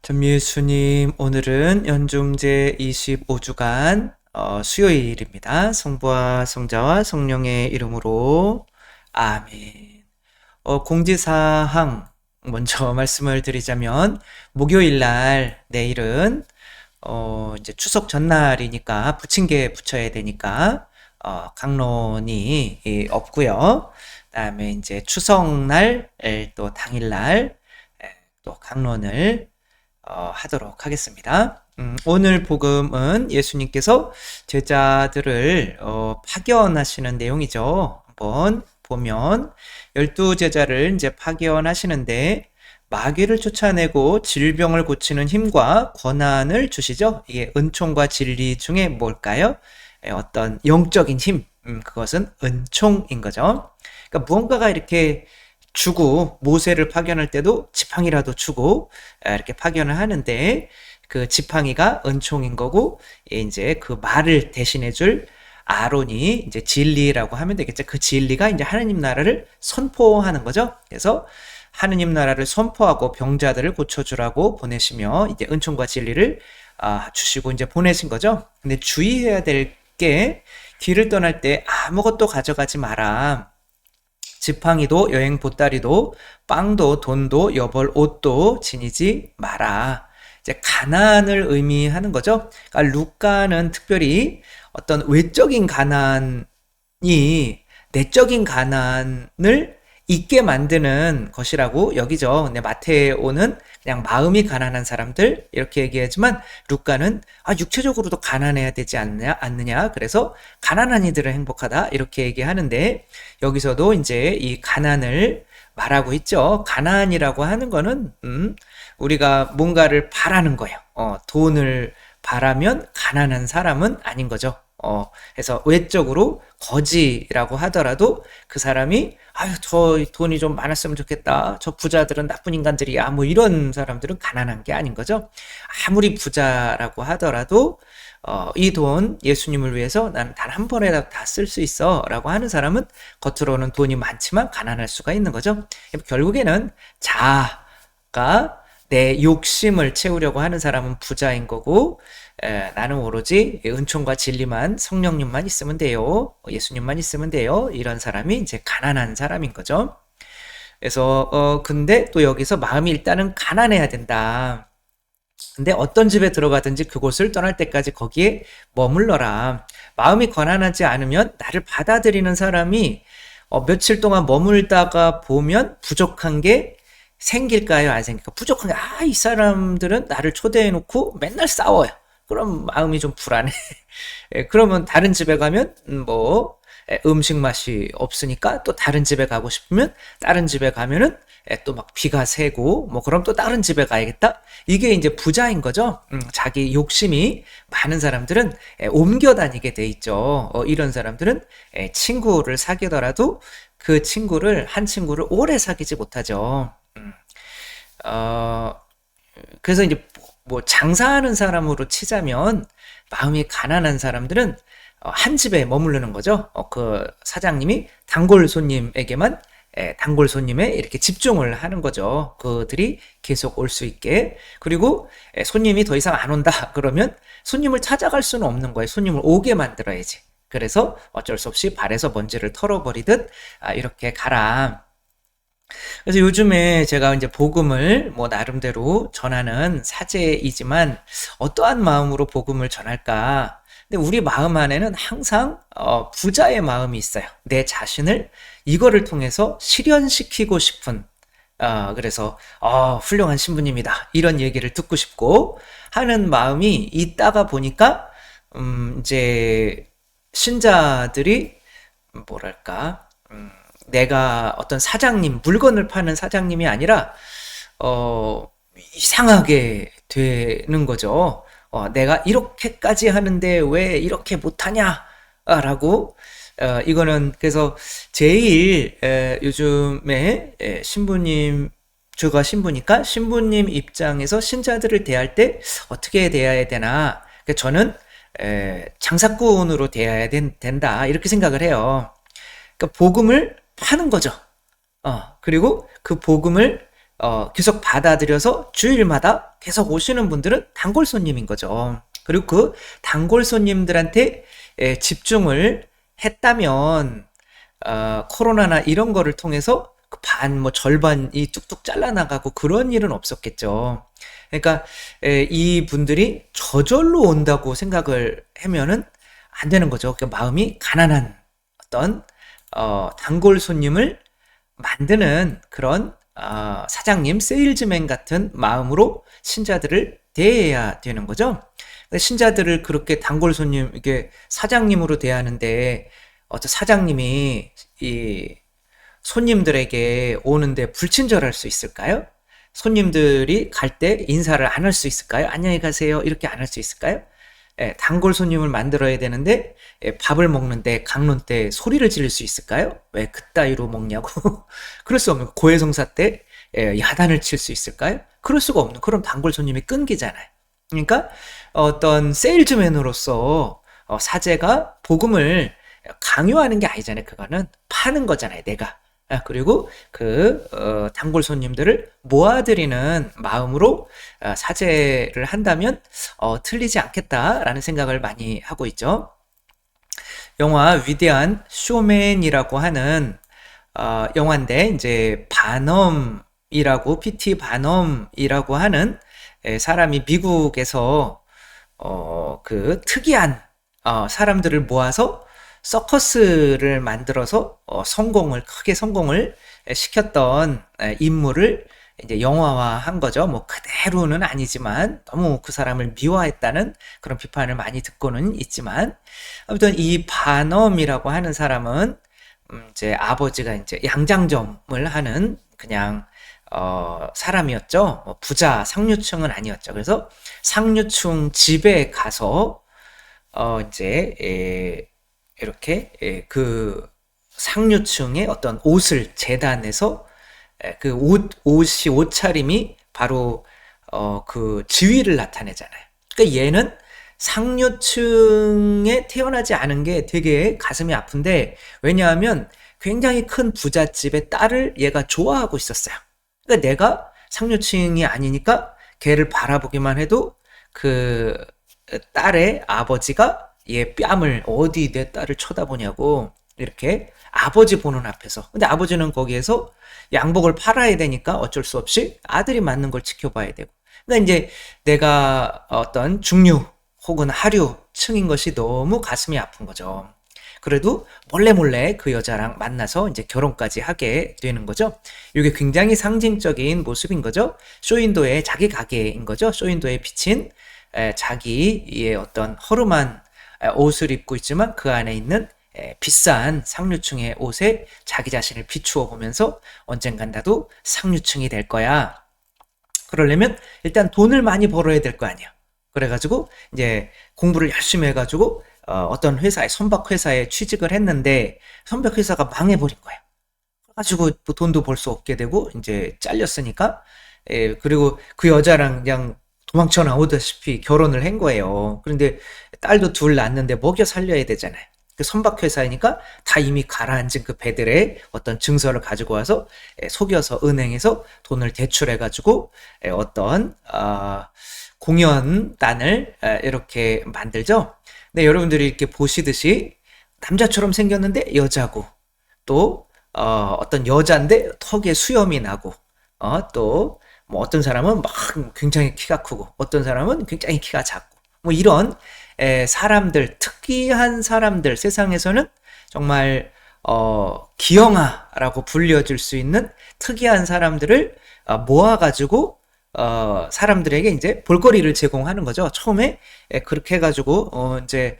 전미애수님, 오늘은 연중제 25주간 수요일입니다. 성부와 성자와 성령의 이름으로 아멘. 공지사항 먼저 말씀을 드리자면 목요일 날 내일은 이제 추석 전날이니까 부침개 부쳐야 되니까 강론이 없고요. 그다음에 이제 추석날 또 당일날 또 강론을 하도록 하겠습니다. 오늘 복음은 예수님께서 제자들을 파견하시는 내용이죠. 한번 보면 12제자를 이제 파견하시는데 마귀를 쫓아내고 질병을 고치는 힘과 권한을 주시죠. 이게 은총과 진리 중에 뭘까요? 어떤 영적인 힘, 그것은 은총인 거죠. 그러니까 무언가가 이렇게 주고 모세를 파견할 때도 지팡이라도 주고 이렇게 파견을 하는데 그 지팡이가 은총인 거고 이제 그 말을 대신해 줄 아론이 이제 진리라고 하면 되겠죠. 그 진리가 이제 하느님 나라를 선포하는 거죠. 그래서 하느님 나라를 선포하고 병자들을 고쳐주라고 보내시며 이제 은총과 진리를 주시고 이제 보내신 거죠. 근데 주의해야 될 게 길을 떠날 때 아무것도 가져가지 마라. 지팡이도 여행 보따리도 빵도 돈도 여벌 옷도 지니지 마라. 이제 가난을 의미하는 거죠. 그러니까 루카는 특별히 어떤 외적인 가난이 내적인 가난을 있게 만드는 것이라고 여기죠. 근데 마테오는 그냥 마음이 가난한 사람들 이렇게 얘기하지만 루카는 육체적으로도 가난해야 되지 않느냐. 그래서 가난한 이들은 행복하다 이렇게 얘기하는데 여기서도 이제 이 가난을 말하고 있죠. 가난이라고 하는 거는 우리가 뭔가를 바라는 거예요. 돈을 바라면 가난한 사람은 아닌 거죠. 그래서 외적으로 거지라고 하더라도 그 사람이 저 돈이 좀 많았으면 좋겠다. 저 부자들은 나쁜 인간들이야. 뭐 이런 사람들은 가난한 게 아닌 거죠. 아무리 부자라고 하더라도 이 돈 예수님을 위해서 난 단 한 번에 다 쓸 수 있어 라고 하는 사람은 겉으로는 돈이 많지만 가난할 수가 있는 거죠. 결국에는 자아가 내 욕심을 채우려고 하는 사람은 부자인 거고 나는 오로지 은총과 진리만 성령님만 있으면 돼요. 예수님만 있으면 돼요. 이런 사람이 이제 가난한 사람인 거죠. 그래서 근데 또 여기서 마음이 일단은 가난해야 된다. 근데 어떤 집에 들어가든지 그곳을 떠날 때까지 거기에 머물러라. 마음이 가난하지 않으면 나를 받아들이는 사람이 며칠 동안 머물다가 보면 부족한 게 생길까요? 안 생길까? 부족한 게 이 사람들은 나를 초대해놓고 맨날 싸워요. 그럼 마음이 좀 불안해. 그러면 다른 집에 가면 음식 맛이 없으니까 또 다른 집에 가고 싶으면 다른 집에 가면은 또 막 비가 새고 그럼 또 다른 집에 가야겠다. 이게 이제 부자인 거죠. 자기 욕심이 많은 사람들은 옮겨 다니게 돼 있죠. 이런 사람들은 친구를 사귀더라도 그 한 친구를 오래 사귀지 못하죠. 그래서 이제 장사하는 사람으로 치자면 마음이 가난한 사람들은 한 집에 머무르는 거죠. 그 사장님이 단골 손님에게만 단골 손님에 이렇게 집중을 하는 거죠. 그들이 계속 올 수 있게. 그리고 손님이 더 이상 안 온다 그러면 손님을 찾아갈 수는 없는 거예요. 손님을 오게 만들어야지. 그래서 어쩔 수 없이 발에서 먼지를 털어버리듯 이렇게 가라. 그래서 요즘에 제가 이제 복음을 나름대로 전하는 사제이지만 어떠한 마음으로 복음을 전할까? 근데 우리 마음 안에는 항상 부자의 마음이 있어요. 내 자신을 이거를 통해서 실현시키고 싶은 그래서 훌륭한 신부님이다 이런 얘기를 듣고 싶고 하는 마음이 있다가 보니까 이제 신자들이 뭐랄까 내가 어떤 사장님, 물건을 파는 사장님이 아니라, 이상하게 되는 거죠. 내가 이렇게까지 하는데 왜 이렇게 못하냐? 라고, 이거는 그래서 제일, 요즘에 신부님, 제가 신부니까 신부님 입장에서 신자들을 대할 때 어떻게 대해야 되나? 저는, 장사꾼으로 대해야 된다. 이렇게 생각을 해요. 그러니까 복음을 파는 거죠. 그리고 그 복음을 계속 받아들여서 주일마다 계속 오시는 분들은 단골 손님인 거죠. 그리고 그 단골 손님들한테 집중을 했다면 코로나나 이런 거를 통해서 그 뭐 절반이 뚝뚝 잘라나가고 그런 일은 없었겠죠. 그러니까 이 분들이 저절로 온다고 생각을 하면은 안 되는 거죠. 그 마음이 가난한 어떤 단골 손님을 만드는 그런 사장님, 세일즈맨 같은 마음으로 신자들을 대해야 되는 거죠. 신자들을 그렇게 단골 손님, 이게 사장님으로 대하는데 어떤 사장님이 이 손님들에게 오는데 불친절할 수 있을까요? 손님들이 갈 때 인사를 안 할 수 있을까요? 안녕히 가세요. 이렇게 안 할 수 있을까요? 단골 손님을 만들어야 되는데 밥을 먹는데 강론 때 소리를 지를 수 있을까요? 왜 그따위로 먹냐고. 그럴 수 없는 고해성사 때 야단을 칠 수 있을까요? 그럴 수가 없는 그런 단골 손님이 끊기잖아요. 그러니까 어떤 세일즈맨으로서 사제가 복음을 강요하는 게 아니잖아요. 그거는 파는 거잖아요. 내가. 그리고 그 단골 손님들을 모아드리는 마음으로 사제를 한다면 틀리지 않겠다라는 생각을 많이 하고 있죠. 영화 위대한 쇼맨이라고 하는 영화인데 이제 바넘이라고 PT 바넘이라고 하는 사람이 미국에서 그 특이한 사람들을 모아서 서커스를 만들어서 크게 성공을 시켰던 인물을 이제 영화화한 거죠. 뭐 그대로는 아니지만 너무 그 사람을 미화했다는 그런 비판을 많이 듣고는 있지만 아무튼 이 바넘이라고 하는 사람은 이제 아버지가 이제 양장점을 하는 그냥 사람이었죠. 뭐 부자 상류층은 아니었죠. 그래서 상류층 집에 가서 이제 이렇게 그 상류층의 어떤 옷을 재단해서 그 옷차림이 바로 그 지위를 나타내잖아요. 그러니까 얘는 상류층에 태어나지 않은 게 되게 가슴이 아픈데 왜냐하면 굉장히 큰 부잣집의 딸을 얘가 좋아하고 있었어요. 그러니까 내가 상류층이 아니니까 걔를 바라보기만 해도 그 딸의 아버지가 얘 뺨을 어디 내 딸을 쳐다보냐고 이렇게 아버지 보는 앞에서 근데 아버지는 거기에서 양복을 팔아야 되니까 어쩔 수 없이 아들이 맞는 걸 지켜봐야 되고 그러니까 이제 내가 어떤 중류 혹은 하류층인 것이 너무 가슴이 아픈 거죠. 그래도 몰래 그 여자랑 만나서 이제 결혼까지 하게 되는 거죠. 이게 굉장히 상징적인 모습인 거죠. 쇼윈도의 자기 가게인 거죠. 쇼윈도에 비친 자기의 어떤 허름한 옷을 입고 있지만 그 안에 있는 비싼 상류층의 옷에 자기 자신을 비추어 보면서 언젠간 나도 상류층이 될 거야. 그러려면 일단 돈을 많이 벌어야 될 거 아니야. 그래가지고 이제 공부를 열심히 해가지고 어떤 회사에 선박 회사에 취직을 했는데 선박 회사가 망해버린 거야. 그래가지고 뭐 돈도 벌 수 없게 되고 이제 잘렸으니까 그리고 그 여자랑 그냥 도망쳐 나오다시피 결혼을 한 거예요. 그런데 딸도 둘 낳았는데 먹여 살려야 되잖아요. 그 선박 회사이니까 다 이미 가라앉은 그 배들의 어떤 증서를 가지고 와서 속여서 은행에서 돈을 대출해 가지고 어떤 공연단을 이렇게 만들죠. 네, 여러분들이 이렇게 보시듯이 남자처럼 생겼는데 여자고 또 어떤 여자인데 턱에 수염이 나고 또 뭐 어떤 사람은 막 굉장히 키가 크고 어떤 사람은 굉장히 키가 작고 뭐 이런 사람들 특이한 사람들 세상에서는 정말 기형아라고 불려질 수 있는 특이한 사람들을 모아가지고 사람들에게 이제 볼거리를 제공하는 거죠. 처음에 그렇게 해가지고 이제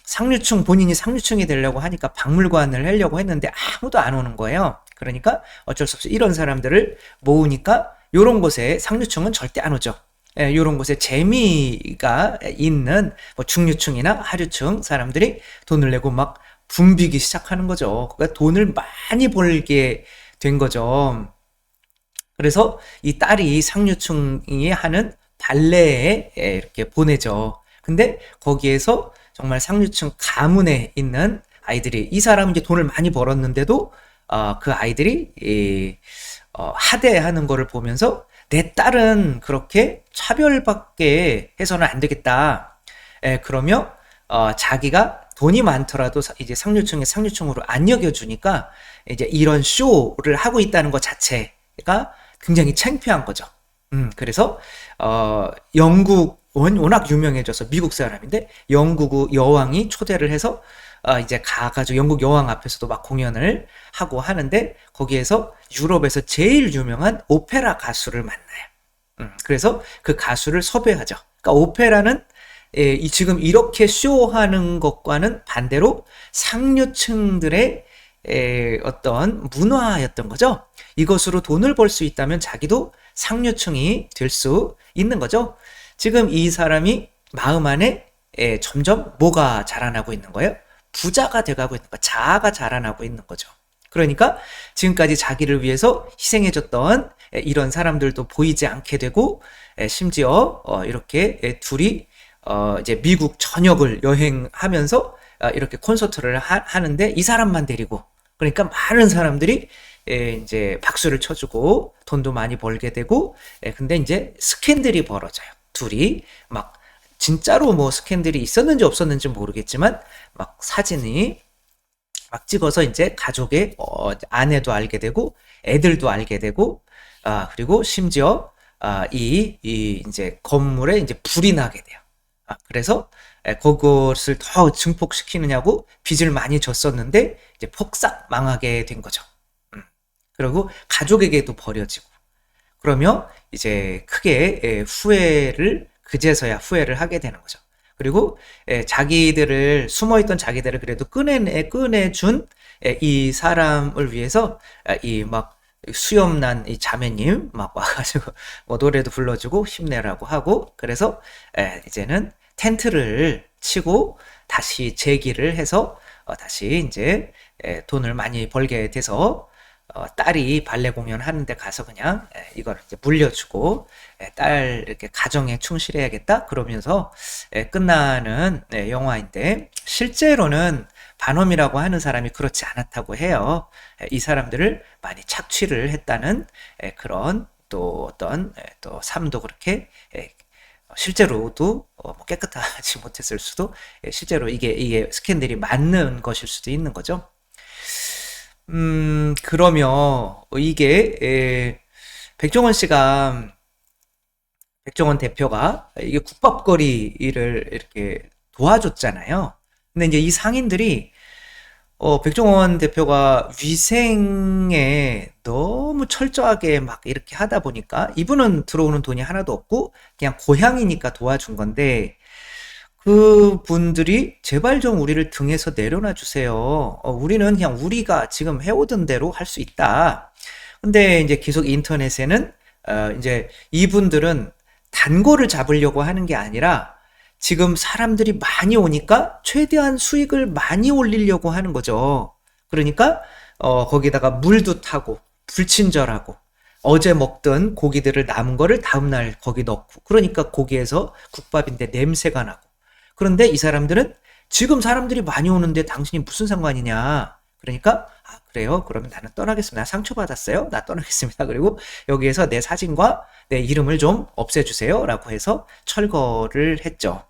상류층 본인이 상류층이 되려고 하니까 박물관을 하려고 했는데 아무도 안 오는 거예요. 그러니까 어쩔 수 없이 이런 사람들을 모으니까 요런 곳에 상류층은 절대 안 오죠. 요런 곳에 재미가 있는 뭐 중류층이나 하류층 사람들이 돈을 내고 막 붐비기 시작하는 거죠. 그러니까 돈을 많이 벌게 된 거죠. 그래서 이 딸이 상류층이 하는 발레에 이렇게 보내죠. 근데 거기에서 정말 상류층 가문에 있는 아이들이 이 사람은 이제 돈을 많이 벌었는데도 그 아이들이 하대하는 거를 보면서 내 딸은 그렇게 차별받게 해서는 안 되겠다. 그러며 자기가 돈이 많더라도 이제 상류층의 상류층으로 안 여겨주니까 이제 이런 쇼를 하고 있다는 것 자체가 굉장히 창피한 거죠. 그래서 영국 워낙 유명해져서 미국 사람인데 영국 여왕이 초대를 해서 이제 가가지고 영국 여왕 앞에서도 막 공연을 하고 하는데 거기에서 유럽에서 제일 유명한 오페라 가수를 만나요. 그래서 그 가수를 섭외하죠. 그러니까 오페라는 지금 이렇게 쇼하는 것과는 반대로 상류층들의 어떤 문화였던 거죠. 이것으로 돈을 벌 수 있다면 자기도 상류층이 될 수 있는 거죠. 지금 이 사람이 마음 안에 점점 뭐가 자라나고 있는 거예요? 부자가 돼가고 있는 거, 자아가 자라나고 있는 거죠. 그러니까 지금까지 자기를 위해서 희생해줬던 이런 사람들도 보이지 않게 되고 심지어 이렇게 둘이 이제 미국 전역을 여행하면서 이렇게 콘서트를 하는데 이 사람만 데리고 그러니까 많은 사람들이 이제 박수를 쳐주고 돈도 많이 벌게 되고 근데 이제 스캔들이 벌어져요. 둘이 막 진짜로 뭐 스캔들이 있었는지 없었는지 모르겠지만 막 사진이 막 찍어서 이제 가족의 아내도 알게 되고 애들도 알게 되고 그리고 심지어 이 이제 건물에 이제 불이 나게 돼요. 그래서 그것을 더 증폭시키느냐고 빚을 많이 졌었는데 이제 폭삭 망하게 된 거죠. 그리고 가족에게도 버려지고 그러면 이제 크게 후회를 그제서야 후회를 하게 되는 거죠. 그리고 자기들을 숨어있던 자기들을 그래도 꺼내준 이 사람을 위해서 이 막 수염난 이 자매님 막 와가지고 뭐 노래도 불러주고 힘내라고 하고 그래서 이제는 텐트를 치고 다시 재기를 해서 다시 이제 돈을 많이 벌게 돼서 딸이 발레 공연 하는데 가서 그냥 이걸 이제 물려주고 딸 이렇게 가정에 충실해야겠다 그러면서 끝나는 영화인데 실제로는 반엄이라고 하는 사람이 그렇지 않았다고 해요. 이 사람들을 많이 착취를 했다는 그런 또 어떤 또 삶도 그렇게 실제로도 뭐 깨끗하지 못했을 수도 실제로 이게 스캔들이 맞는 것일 수도 있는 거죠. 그러면 이게 백종원 씨가 백종원 대표가 이게 국밥거리를 이렇게 도와줬잖아요. 근데 이제 이 상인들이 백종원 대표가 위생에 너무 철저하게 막 이렇게 하다 보니까 이분은 들어오는 돈이 하나도 없고 그냥 고향이니까 도와준 건데 그분들이 제발 좀 우리를 등에서 내려놔 주세요. 우리는 그냥 우리가 지금 해오던 대로 할 수 있다. 근데 이제 계속 인터넷에는 이제 이분들은 단골을 잡으려고 하는 게 아니라 지금 사람들이 많이 오니까 최대한 수익을 많이 올리려고 하는 거죠. 그러니까 거기다가 물도 타고 불친절하고 어제 먹던 고기들을 남은 거를 다음날 거기 넣고 그러니까 고기에서 국밥인데 냄새가 나고 그런데 이 사람들은 지금 사람들이 많이 오는데 당신이 무슨 상관이냐. 그러니까 그래요? 그러면 나는 떠나겠습니다. 상처받았어요? 나 떠나겠습니다. 그리고 여기에서 내 사진과 내 이름을 좀 없애주세요. 라고 해서 철거를 했죠.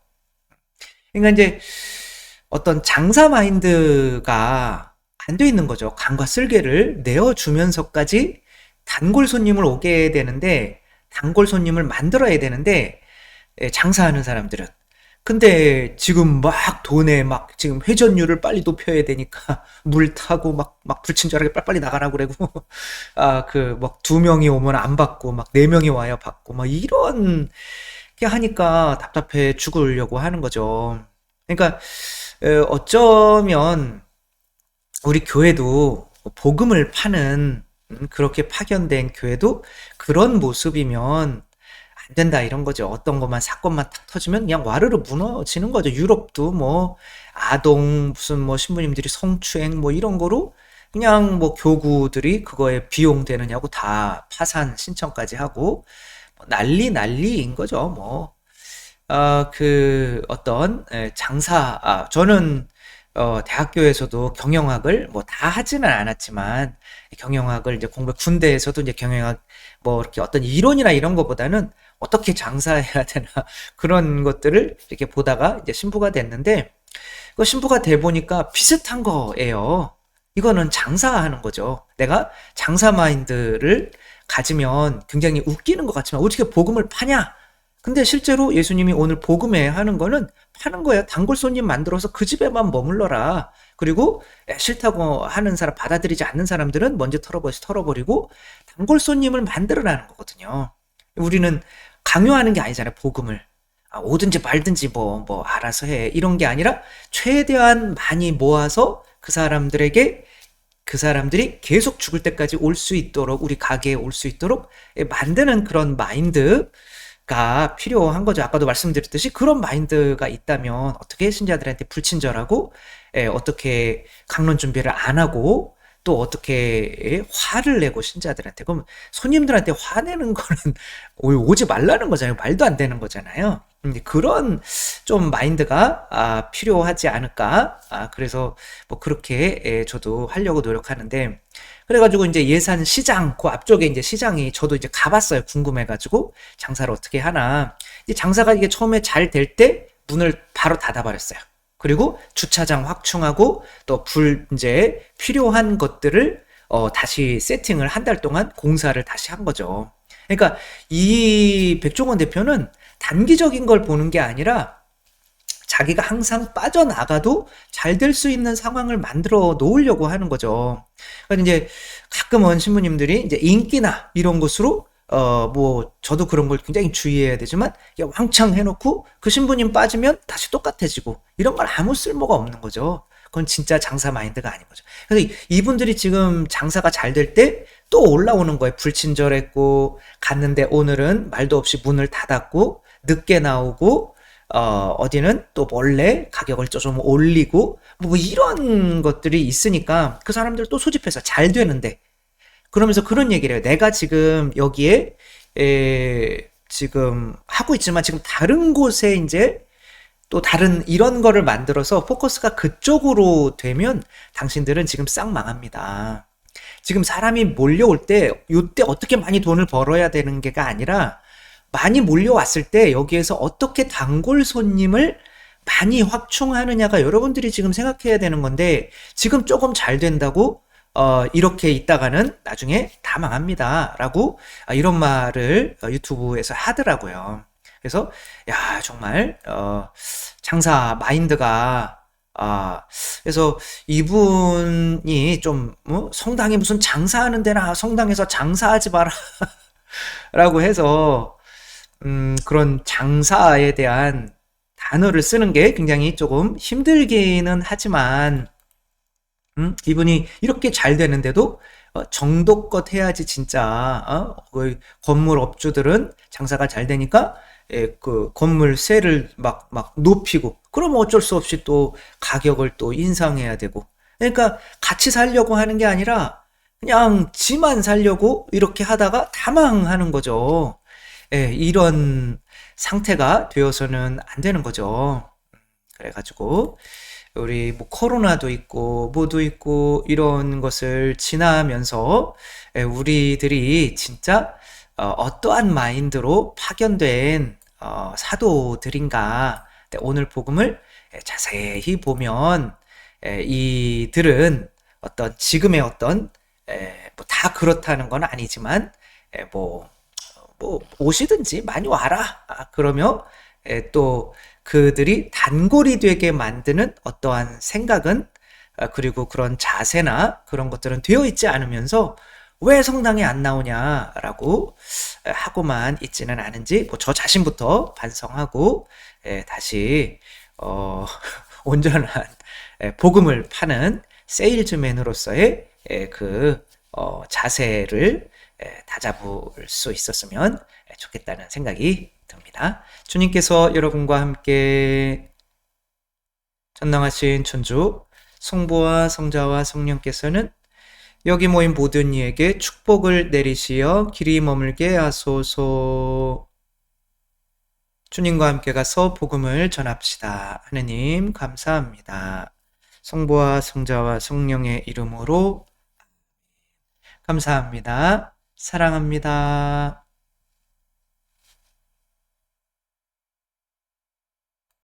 그러니까 이제 어떤 장사 마인드가 안 돼 있는 거죠. 간과 쓸개를 내어주면서까지 단골 손님을 오게 되는데 단골 손님을 만들어야 되는데 장사하는 사람들은 근데 지금 막 돈에 막 지금 회전율을 빨리 높여야 되니까 물 타고 막 불친절하게 빨리빨리 나가라고 그러고 그 막 두 명이 오면 안 받고 막 네 명이 와야 받고 막 이런 게 하니까 답답해 죽으려고 하는 거죠. 그러니까 어쩌면 우리 교회도 복음을 파는 그렇게 파견된 교회도 그런 모습이면 안 된다 이런 거죠. 어떤 것만 사건만 탁 터지면 그냥 와르르 무너지는 거죠. 유럽도 뭐 아동 무슨 뭐 신부님들이 성추행 뭐 이런 거로 그냥 뭐 교구들이 그거에 비용 되느냐고 다 파산 신청까지 하고 뭐 난리인 거죠. 뭐 그 어떤 장사 저는 대학교에서도 경영학을 뭐 다 하지는 않았지만 경영학을 이제 공부 군대에서도 이제 경영학 뭐 이렇게 어떤 이론이나 이런 것보다는 어떻게 장사해야 되나 그런 것들을 이렇게 보다가 이제 신부가 됐는데 그 신부가 돼 보니까 비슷한 거예요. 이거는 장사하는 거죠. 내가 장사 마인드를 가지면 굉장히 웃기는 것 같지만 어떻게 복음을 파냐? 근데 실제로 예수님이 오늘 복음에 하는 거는 파는 거예요. 단골 손님 만들어서 그 집에만 머물러라. 그리고 싫다고 하는 사람, 받아들이지 않는 사람들은 먼저 털어버리고 단골 손님을 만들어라는 거거든요. 우리는 강요하는 게 아니잖아요. 복음을. 오든지 말든지 뭐 알아서 해. 이런 게 아니라 최대한 많이 모아서 그 사람들이 계속 죽을 때까지 올 수 있도록, 우리 가게에 올 수 있도록 만드는 그런 마인드가 필요한 거죠. 아까도 말씀드렸듯이 그런 마인드가 있다면 어떻게 신자들한테 불친절하고, 어떻게 강론 준비를 안 하고, 또 어떻게 화를 내고 신자들한테. 그럼 손님들한테 화내는 거는 오지 말라는 거잖아요. 말도 안 되는 거잖아요. 그런 좀 마인드가 필요하지 않을까. 그래서 뭐 그렇게 저도 하려고 노력하는데, 그래가지고 이제 예산 시장, 그 앞쪽에 이제 시장이 저도 이제 가봤어요. 궁금해가지고 장사를 어떻게 하나. 이제 장사가 이게 처음에 잘 될 때 문을 바로 닫아버렸어요. 그리고 주차장 확충하고 또 이제 필요한 것들을 다시 세팅을 한 달 동안 공사를 다시 한 거죠. 그러니까 이 백종원 대표는 단기적인 걸 보는 게 아니라 자기가 항상 빠져나가도 잘 될 수 있는 상황을 만들어 놓으려고 하는 거죠. 그러니까 이제 가끔은 신부님들이 이제 인기나 이런 것으로 뭐 저도 그런 걸 굉장히 주의해야 되지만 왕창 해놓고 그 신부님 빠지면 다시 똑같아지고 이런 건 아무 쓸모가 없는 거죠. 그건 진짜 장사 마인드가 아닌 거죠. 그래서 이분들이 지금 장사가 잘 될 때 또 올라오는 거예요. 불친절했고 갔는데 오늘은 말도 없이 문을 닫았고 늦게 나오고 어디는 또 몰래 가격을 좀 올리고 뭐 이런 것들이 있으니까 그 사람들 또 소집해서 잘 되는데 그러면서 그런 얘기를 해요. 내가 지금 여기에 지금 하고 있지만 지금 다른 곳에 이제 또 다른 이런 거를 만들어서 포커스가 그쪽으로 되면 당신들은 지금 싹 망합니다. 지금 사람이 몰려올 때 요때 어떻게 많이 돈을 벌어야 되는 게가 아니라 많이 몰려왔을 때 여기에서 어떻게 단골 손님을 많이 확충하느냐가 여러분들이 지금 생각해야 되는 건데 지금 조금 잘 된다고 이렇게 있다가는 나중에 다 망합니다. 라고 이런 말을 유튜브에서 하더라고요. 그래서 야 정말 장사 마인드가 그래서 이분이 좀 성당에 무슨 장사하는 데나 성당에서 장사하지 마라 라고 해서 그런 장사에 대한 단어를 쓰는 게 굉장히 조금 힘들기는 하지만 이분이 이렇게 잘 되는데도 정도껏 해야지 진짜 그 건물 업주들은 장사가 잘 되니까 그 건물세를 막 높이고 그러면 어쩔 수 없이 또 가격을 또 인상해야 되고 그러니까 같이 살려고 하는 게 아니라 그냥 지만 살려고 이렇게 하다가 다 망하는 거죠. 이런 상태가 되어서는 안 되는 거죠. 그래가지고 우리 뭐 코로나도 있고 뭐도 있고 이런 것을 지나면서 우리들이 진짜 어떠한 마인드로 파견된 사도들인가. 오늘 복음을 자세히 보면 이들은 어떤 지금의 어떤 뭐다 그렇다는 건 아니지만 뭐 오시든지 많이 와라. 그러며 또 그들이 단골이 되게 만드는 어떠한 생각은 그리고 그런 자세나 그런 것들은 되어 있지 않으면서 왜 성당에 안 나오냐라고 하고만 있지는 않은지 뭐 저 자신부터 반성하고 다시 온전한 복음을 파는 세일즈맨으로서의 그 자세를 다잡을 수 있었으면 좋겠다는 생각이 듭니다. 주님께서 여러분과 함께 전능하신 천주 성부와 성자와 성령께서는 여기 모인 모든 이에게 축복을 내리시어 길이 머물게 하소서. 주님과 함께 가서 복음을 전합시다. 하느님 감사합니다. 성부와 성자와 성령의 이름으로 감사합니다. 사랑합니다.